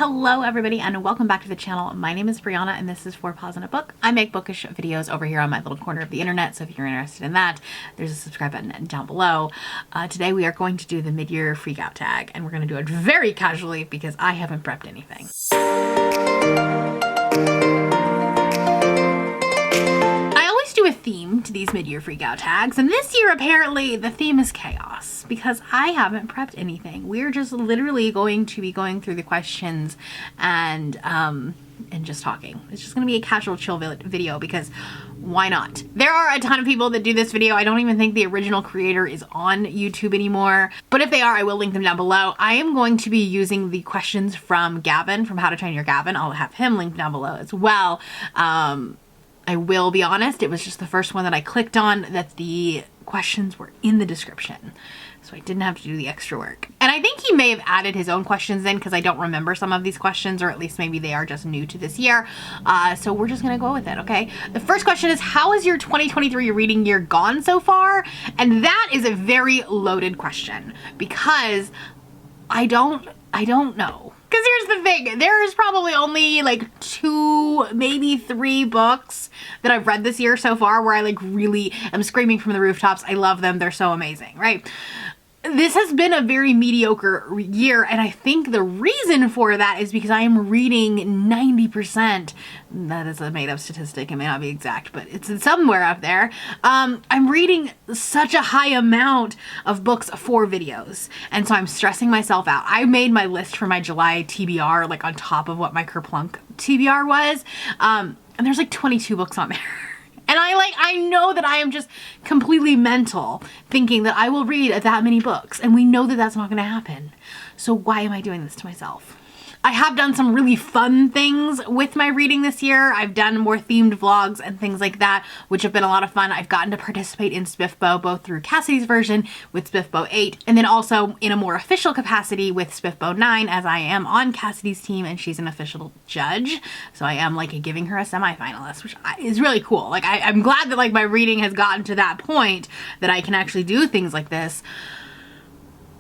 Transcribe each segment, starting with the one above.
Hello everybody and welcome back to the channel. My name is Brianna and this is 4 Paws in a Book. I make bookish videos over here on my little corner of the internet, so if you're interested in that, there's a subscribe button down below. Today we are going to do the mid-year freakout tag, and we're going to do it very casually because I haven't prepped anything. Do a theme to these mid-year freakout tags, and this year apparently the theme is chaos because I haven't prepped anything. We're just literally going to be going through the questions and just talking. It's just gonna be a casual chill video because why not? There are a ton of people that do this video. I don't even think the original creator is on YouTube anymore, but if they are, I will link them down below. I am going to be using the questions from Gavin from How to Train Your Gavin. I'll have him linked down below as well. I will be honest, it was just the first one that I clicked on that the questions were in the description. So I didn't have to do the extra work. And I think he may have added his own questions in because I don't remember some of these questions, or at least maybe they are just new to this year. So we're just gonna go with it, okay? The first question is, how has your 2023 reading year gone so far? And that is a very loaded question because I don't know. Because here's the thing, there's probably only like 2, maybe 3 books that I've read this year so far where I like really am screaming from the rooftops. I love them. They're so amazing, right? This has been a very mediocre year, and I think the reason for that is because I am reading 90%. That is a made-up statistic. It may not be exact, but it's somewhere up there. I'm reading such a high amount of books for videos, and so I'm stressing myself out. I made my list for my July TBR like on top of what my Kerplunk TBR was, and there's like 22 books on there. And I know that I am just completely mental thinking that I will read that many books, and we know that that's not going to happen. So why am I doing this to myself? I have done some really fun things with my reading this year. I've done more themed vlogs and things like that, which have been a lot of fun. I've gotten to participate in Spiffbo, both through Cassidy's version with Spiffbo 8, and then also in a more official capacity with Spiffbo 9, as I am on Cassidy's team and she's an official judge. So I am like giving her a semi-finalist, which is really cool. Like I'm glad that like my reading has gotten to that point that I can actually do things like this.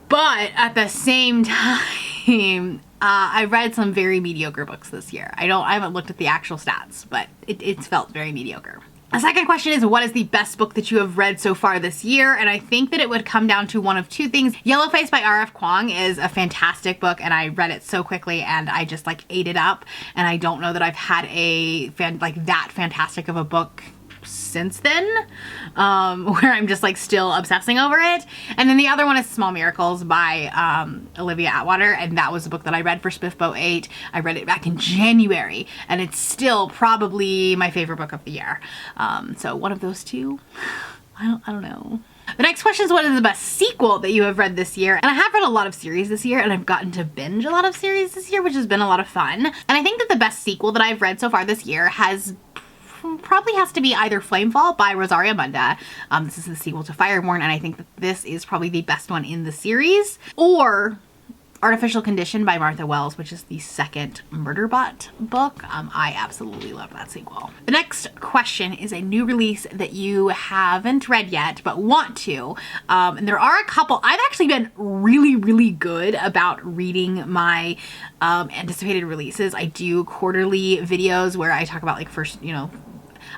But at the same time, I read some very mediocre books this year. I haven't looked at the actual stats, but it's felt very mediocre. The second question is, what is the best book that you have read so far this year? And I think that it would come down to one of 2 things. Yellowface by R.F. Kuang is a fantastic book, and I read it so quickly and I just like ate it up. And I don't know that I've had that fantastic of a book since then, where I'm just like still obsessing over it. And then the other one is Small Miracles by Olivia Atwater, and that was a book that I read for Spiffbo 8. I read it back in January, and it's still probably my favorite book of the year. So one of those 2, I don't know. The next question is, what is the best sequel that you have read this year? And I have read a lot of series this year, and I've gotten to binge a lot of series this year, which has been a lot of fun. And I think that the best sequel that I've read so far this year probably has to be either Flamefall by Rosaria Munda. This is the sequel to Fireborn, and I think that this is probably the best one in the series. Or Artificial Condition by Martha Wells, which is the second Murderbot book. I absolutely love that sequel. The next question is a new release that you haven't read yet but want to. And there are a couple. I've actually been really good about reading my anticipated releases. I do quarterly videos where I talk about like first,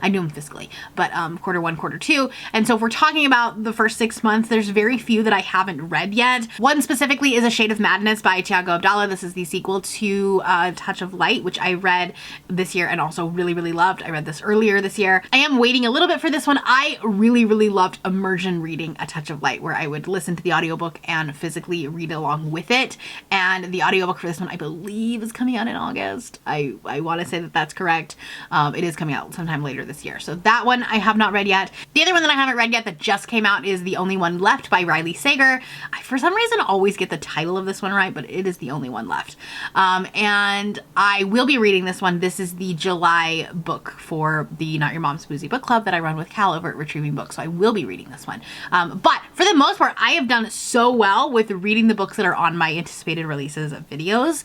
I do them fiscally, but quarter 1, quarter 2. And so if we're talking about the first 6 months, there's very few that I haven't read yet. One specifically is A Shade of Madness by Tiago Abdallah. This is the sequel to Touch of Light, which I read this year and also really loved. I read this earlier this year. I am waiting a little bit for this one. I really loved immersion reading A Touch of Light, where I would listen to the audiobook and physically read along with it. And the audiobook for this one, I believe, is coming out in August. I want to say that that's correct. It is coming out sometime later this year. So that one I have not read yet. The other one that I haven't read yet that just came out is The Only One Left by Riley Sager. I, for some reason, always get the title of this one right, but it is The Only One Left. And I will be reading this one. This is the July book for the Not Your Mom's Boozy Book Club that I run with Cal over at Retrieving Books. So I will be reading this one. But for the most part, I have done so well with reading the books that are on my anticipated releases of videos.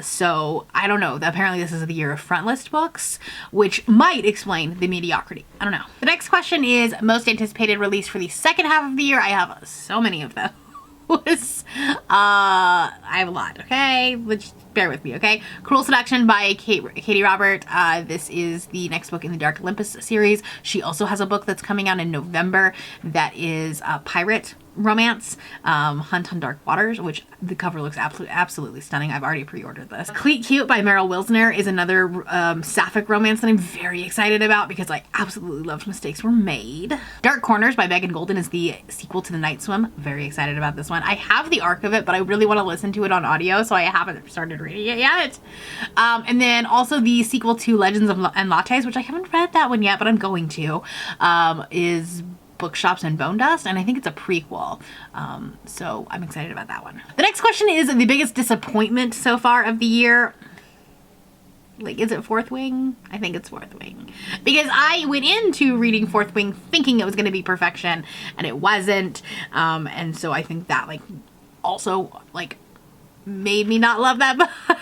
So I don't know. Apparently this is the year of frontlist books, which might explain the mediocrity. I don't know. The next question is most anticipated release for the second half of the year. I have so many of those. I have a lot, okay? Which bear with me, okay? Cruel Seduction by Katie Robert. This is the next book in the Dark Olympus series. She also has a book that's coming out in November that is a pirate romance, Hunt on Dark Waters, which the cover looks absolutely stunning. I've already pre-ordered this. Cleat Cute by Meryl Wilsner is another sapphic romance that I'm very excited about because I absolutely loved Mistakes Were Made. Dark Corners by Megan Golden is the sequel to The Night Swim. Very excited about this one. I have the arc of it, but I really want to listen to it on audio, so I haven't started reading it yet. And then also the sequel to Legends and Lattes, which I haven't read that one yet, but I'm going to, is Bookshops and Bone Dust, and I think it's a prequel, so I'm excited about that one. The next question is the biggest disappointment so far of the year. Like, is it Fourth Wing? I think it's Fourth Wing, because I went into reading Fourth Wing thinking it was going to be perfection, and it wasn't, and so I think that like also like made me not love that book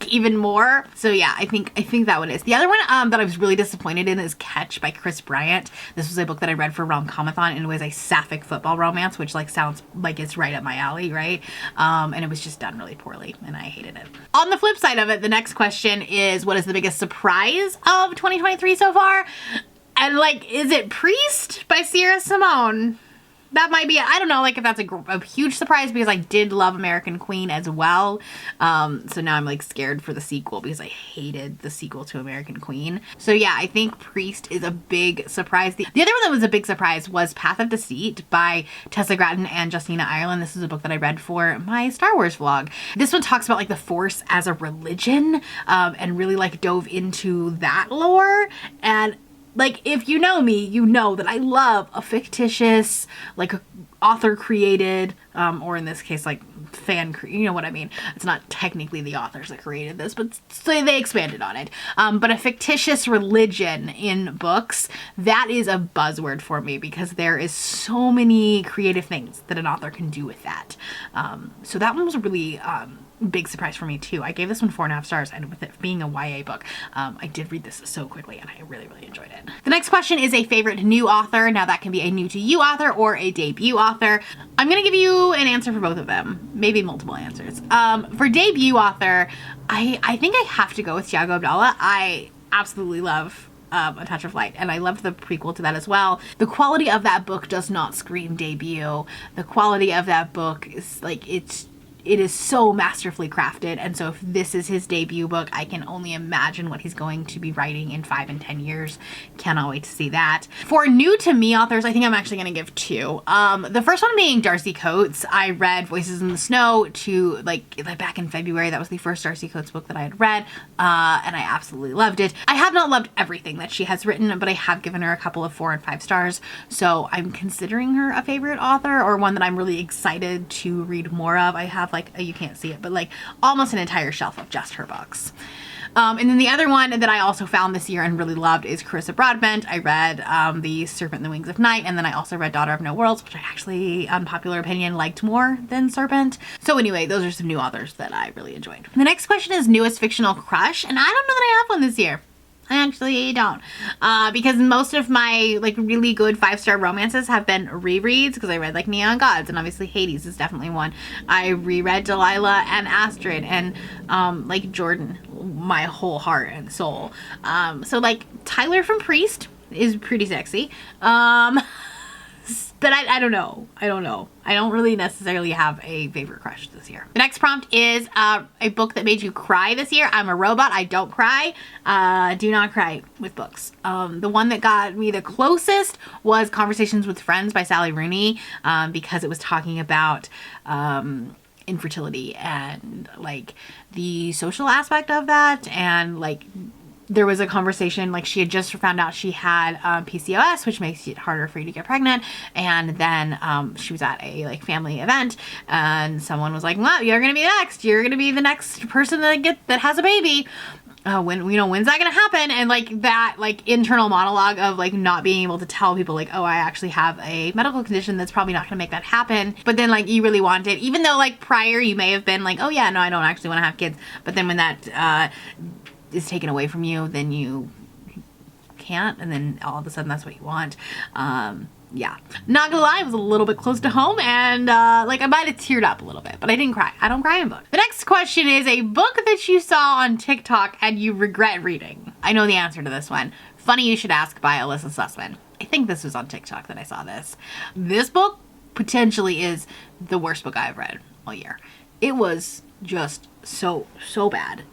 even more. So yeah, I think that one is. The other one that I was really disappointed in is Catch by Chris Bryant. This was a book that I read for Rom-Comathon, and it was a sapphic football romance, which like sounds like it's right up my alley, right? And it was just done really poorly, and I hated it. On the flip side of it, the next question is, what is the biggest surprise of 2023 so far? And like, is it Priest by Sierra Simone? That might be it. I don't know, like, if that's a huge surprise, because I did love American Queen as well. So now I'm like scared for the sequel because I hated the sequel to American Queen. So yeah, I think Priest is a big surprise. The other one that was a big surprise was Path of Deceit by Tessa Gratton and Justina Ireland. This is a book that I read for my Star Wars vlog. This one talks about like the Force as a religion, and really like dove into that lore. And like, if you know me, you know that I love a fictitious, like, author created, or in this case, like, you know what I mean? It's not technically the authors that created this, but so they expanded on it. But a fictitious religion in books, that is a buzzword for me, because there is so many creative things that an author can do with that. So that one was a really big surprise for me too. I gave this one 4.5 stars, and with it being a YA book, I did read this so quickly, and I really enjoyed it. The next question is a favorite new author. Now that can be a new to you author or a debut author. I'm gonna give you an answer for both of them, maybe multiple answers. For debut author, I think I have to go with Thiago Abdallah. I absolutely love A Touch of Light, and I loved the prequel to that as well. The quality of that book does not scream debut. The quality of that book is like, it is so masterfully crafted, and so if this is his debut book, I can only imagine what he's going to be writing in 5 and 10 years. Cannot wait to see that. For new to me authors, I think I'm actually going to give 2. The first one being Darcy Coates. I read Voices in the Snow like back in February. That was the first Darcy Coates book that I had read, and I absolutely loved it. I have not loved everything that she has written, but I have given her a couple of 4 and 5 stars, so I'm considering her a favorite author, or one that I'm really excited to read more of. I have like, you can't see it, but like almost an entire shelf of just her books. And then the other one that I also found this year and really loved is Carissa Broadbent. I read The Serpent and the Wings of Night, and then I also read Daughter of No Worlds, which I actually, unpopular opinion, liked more than Serpent. So anyway, those are some new authors that I really enjoyed. The next question is newest fictional crush, and I don't know that I have one this year. I actually don't, because most of my like really good 5-star romances have been rereads, because I read like Neon Gods, and obviously Hades is definitely one. I reread Delilah and Astrid, and like Jordan, my whole heart and soul. So like Tyler from Priest is pretty sexy. But I don't know. I don't really necessarily have a favorite crush this year. The next prompt is a book that made you cry this year. I'm a robot. I don't cry. Do not cry with books. The one that got me the closest was Conversations with Friends by Sally Rooney, because it was talking about infertility and like the social aspect of that, and like there was a conversation, like she had just found out she had PCOS, which makes it harder for you to get pregnant, and then she was at a like family event, and someone was like, well, you're gonna be next, you're gonna be the next person that has a baby. When's that gonna happen? And like that like internal monologue of like not being able to tell people like, oh, I actually have a medical condition that's probably not gonna make that happen, but then like you really want it, even though like prior you may have been like, oh yeah, no, I don't actually want to have kids, but then when that is taken away from you, then you can't, and then all of a sudden that's what you want. yeah, not gonna lie, it was a little bit close to home, and like I might have teared up a little bit, but I didn't cry. I don't cry in books. The next question is a book that you saw on TikTok and you regret reading. I know the answer to this one. Funny You Should Ask by Alyssa Sussman. I think this was on TikTok that I saw this. This book potentially is the worst book I've read all year. It was just so bad.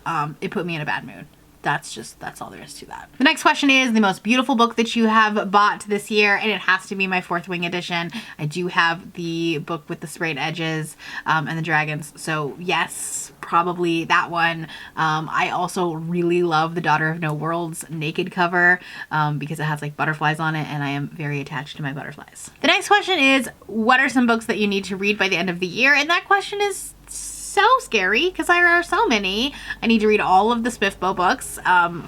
It put me in a bad mood. That's all there is to that. The next question is the most beautiful book that you have bought this year, and it has to be my Fourth Wing edition. I do have the book with the sprayed edges and the dragons, so yes, probably that one. I also really love the Daughter of No Worlds naked cover because it has like butterflies on it, and I am very attached to my butterflies. The next question is, what are some books that you need to read by the end of the year? And that question is so scary because there are so many. I need to read all of the Spiffbo books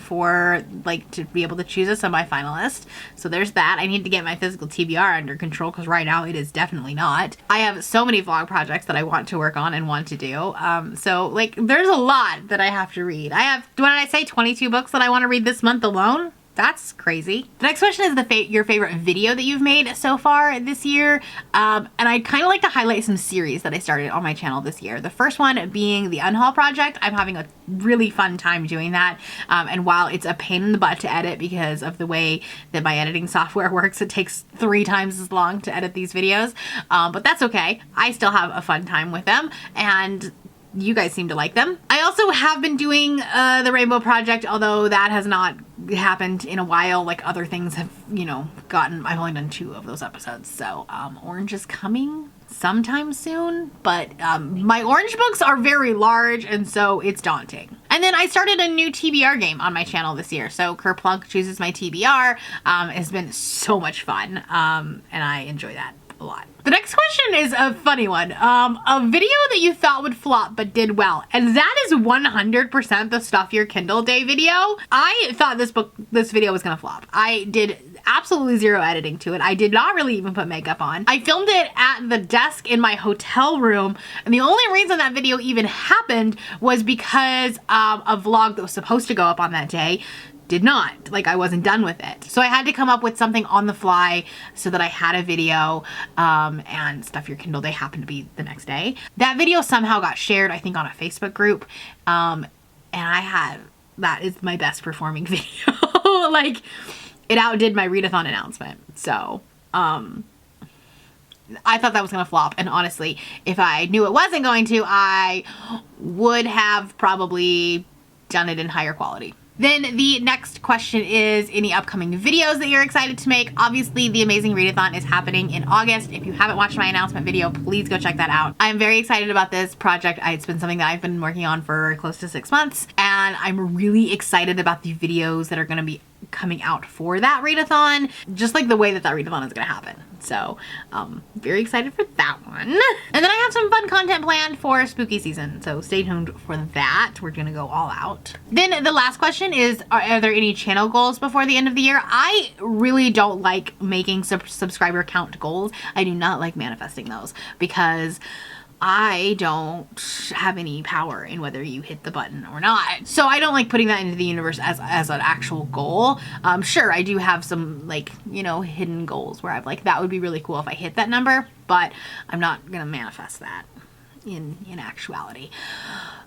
for like to be able to choose a semi-finalist. So there's that. I need to get my physical TBR under control because right now it is definitely not. I have so many vlog projects that I want to work on and want to do. So like there's a lot that I have to read. I have, what did I say, 22 books that I want to read this month alone? That's crazy. The next question is your favorite video that you've made so far this year. And I'd kind of like to highlight some series that I started on my channel this year. The first one being the Unhaul Project. I'm having a really fun time doing that. And while it's a pain in the butt to edit because of the way that my editing software works, it takes 3 times as long to edit these videos. But that's okay. I still have a fun time with them, and you guys seem to like them. I also have been doing the Rainbow Project, although that has not happened in a while. Like other things have, you know, I've only done 2 of those episodes. So Orange is coming sometime soon, but my Orange books are very large, and so it's daunting. And then I started a new TBR game on my channel this year. So Kerplunk Chooses My TBR has been so much fun, and I enjoy that a lot. The next question is a funny one. A video that you thought would flop but did well. And that is 100% the Stuff Your Kindle Day video. I thought this video was gonna flop. I did absolutely 0 editing to it. I did not really even put makeup on. I filmed it at the desk in my hotel room, and the only reason that video even happened was because a vlog that was supposed to go up on that day did not. Like, I wasn't done with it. So I had to come up with something on the fly so that I had a video, and Stuff Your Kindle Day happened to be the next day. That video somehow got shared, I think, on a Facebook group, and that is my best performing video. Like, it outdid my readathon announcement. So, I thought that was gonna flop, and honestly, if I knew it wasn't going to, I would have probably done it in higher quality. Then the next question is any upcoming videos that you're excited to make. Obviously, the Amazing Readathon is happening in August. If you haven't watched my announcement video, please go check that out. I'm very excited about this project. It's been something that I've been working on for close to 6 months, and I'm really excited about the videos that are gonna be coming out for that readathon, just like the way that readathon is gonna happen. So, very excited for that one. And then I have some fun content planned for spooky season, so stay tuned for that. We're gonna go all out. Then the last question is, are there any channel goals before the end of the year? I really don't like making subscriber count goals. I do not like manifesting those because I don't have any power in whether you hit the button or not. So I don't like putting that into the universe as an actual goal. Sure, I do have some, like, you know, hidden goals where I'm like, that would be really cool if I hit that number, but I'm not gonna manifest that in actuality.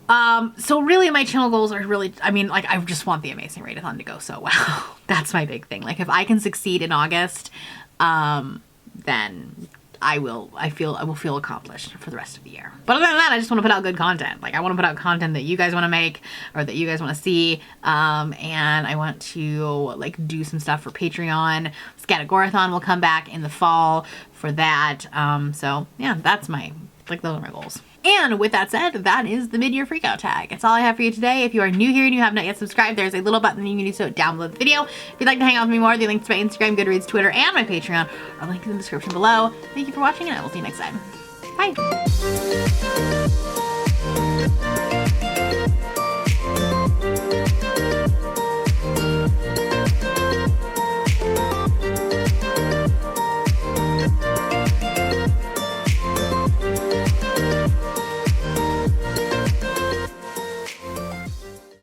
So really my channel goals are really, I mean, like, I just want the Amazing Readathon to go so well. That's my big thing. Like, if I can succeed in August, then I will feel accomplished for the rest of the year. But other than that, I just want to put out good content. Like, I want to put out content that you guys want to make or that you guys want to see. And I want to, like, do some stuff for Patreon. Scatagorathon will come back in the fall for that. So yeah, those are my goals. And with that said, that is the mid-year freakout tag. That's all I have for you today. If you are new here and you have not yet subscribed, there's a little button that you can do so down below the video. If you'd like to hang out with me more, the links to my Instagram, Goodreads, Twitter, and my Patreon are linked in the description below. Thank you for watching, and I will see you next time. Bye!